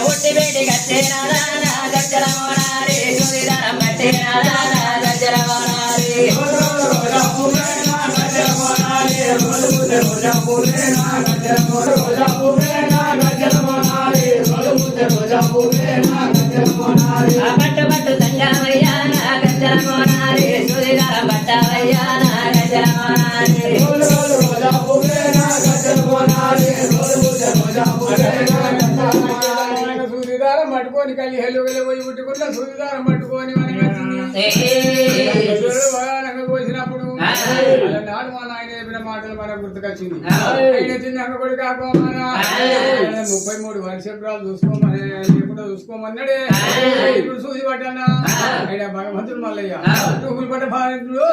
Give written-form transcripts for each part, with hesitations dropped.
ఒట్టి వేడి గచ్చే గజ్జల మోనారే సుదిదారం పట్టే గజ్జల మోనారే పట్టు పట్టు తంగమయ్యా గజ్జల మోనారే సుదిదారం పట్టవయ్యా గజ్జల మోనారే సూర్యదారం పట్టుకొని కలిసి హెల్లు పోయి పుట్టుకున్న సూర్యదారం పట్టుకొని కోసినప్పుడు నాడు మా నాయన చెప్పిన మాటలు మనకు గుర్తుకొచ్చింది. ఆయన చిన్న కొడుకు కాకోమన్నా 33 వర్షపురాలు చూసుకోమని లేకుండా చూసుకోమన్నాడే. ఇప్పుడు సూది పట్టన్నా ఆయన భగవంతుడు మల్లయ్య రూపులు పట్ట భారతుడు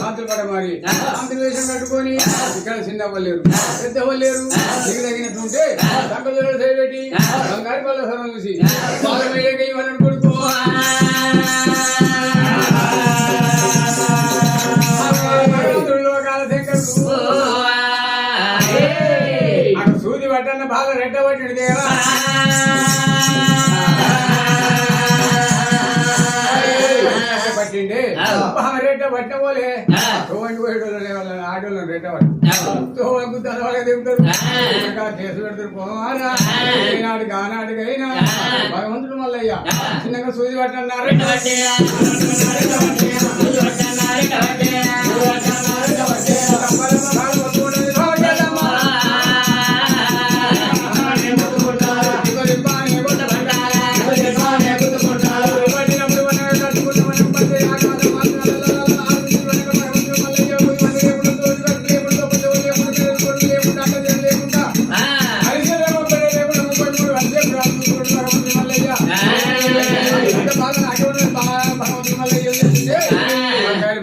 మంత్రులు పట్ట మారి మంత్రులు వేషం కట్టుకొని ఇక్కడ చిన్న వాళ్ళేరు పెద్ద వాళ్ళేరు దిగు తగినట్టుంటే సంపదలు చేపెట్టి బంగారు పళ్ళ సరం చూసి బాల మేడకి ఇవ్వాలని కొడుకు సూది పట్టన్న బాగా రెడ్డ పట్టిడు దేవా పట్టిండే రెడ్డ పట్టిన పోలే ఆటోళ్ళని రెడ్డ పట్టు వాళ్ళకి దిగుతారు కేసు పెడతారు పోమారా ఈనాటికి ఆనాటికి అయినా భగవంతుడు మల్లయ్య చిన్నగా సూది పట్టన్నారు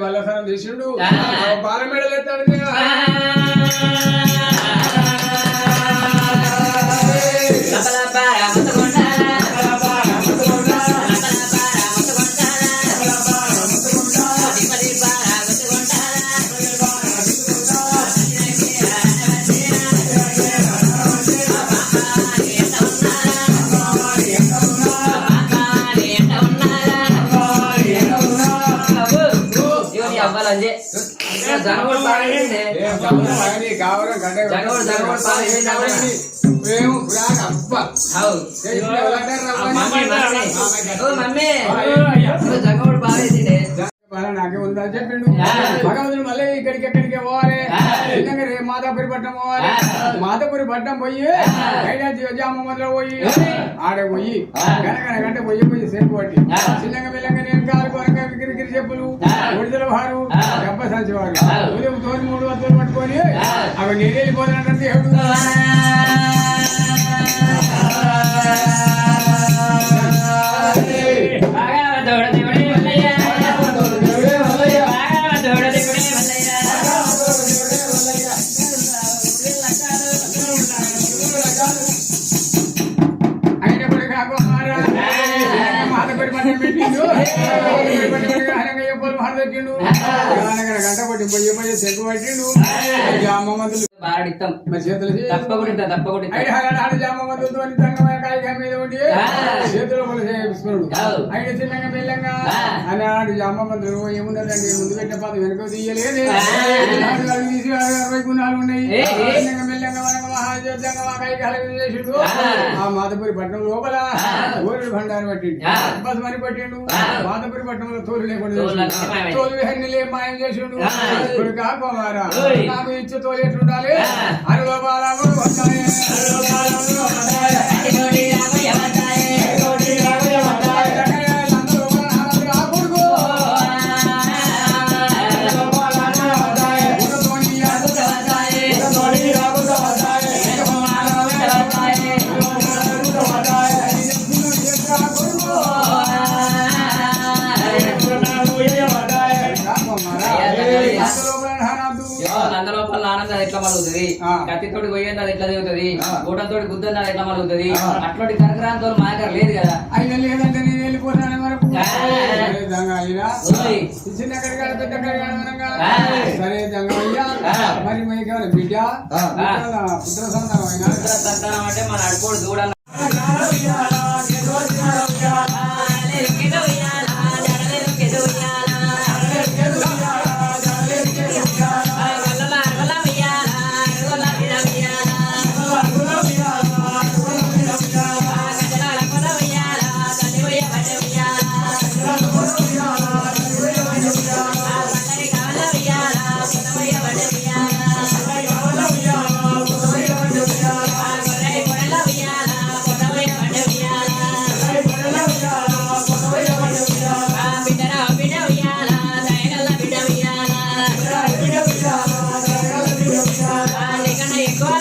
బలసరం చేసిండు బాల మెడలు ఎత్తాడు నాకే ఉందా చెప్పిండు భగవంతుడు మళ్ళీ ఎక్కడికి పోవాలి మాతాపురి పట్టణం పోవాలి మాతాపురి పట్టణం పోయి జామలో పోయి ఆడే పోయి గంట పోయి సేపు పట్టి చిన్నగా మెల్లగా నేను కాలుకోనగా గిరిగిరి చెప్పులు విడుదల వారు దెబ్బ సంచివారు ఉదయం 3 వద్దలు పట్టుకొని అవి నేను వెళ్ళిపోతానంటే దేవుడు గంట పట్టి పోయి చెక్కు పట్టిండు జామమంతులు జామమంతులతో కాయ మీద ఉండి చేతులు చేసుకున్నాడు. ఆయన చిన్నగా మెల్లంగా అన్నాడు జామమంతులు ఏమున్నదండి ముందు పెట్టిన పాత వెనక తీయలేదు తీసి 60 గుణాలు ఉన్నాయి. చిన్నగా మెల్లంగా చేసిండు. ఆ మాతపురి పట్టణం లోపల గోరుడు భండారు పట్టిండు బస్ మరి పట్టిండు. మాతపురి పట్టణంలో తోలు లేకుండా తోలు వెన్నెలే మాయం చేసిండు. కాకోమారా నాకు ఇచ్చే తోలు ఎట్లుండాలి అనుభవాలు వస్తాయి Bye. అది ఎట్లా మలుగుతుంది, కత్తితోటి పోయేది అది ఎట్లా దిగుతుంది, గూటంతోటి గుద్దన్నది అది ఎట్లా మలుగుతుంది, అట్లాంటి కరకరాంతో మా దగ్గర లేదు కదా. అయినా లేదంటే నేను వెళ్ళిపోతాను వరకు చిన్న కడిగాడు పెద్ద కడిగాడు సరే జంగయ్య మరి మీకు బిడ్డ పుత్ర సంతానం అంటే మన అడుకోడు చూడాలి. ఎక్కువ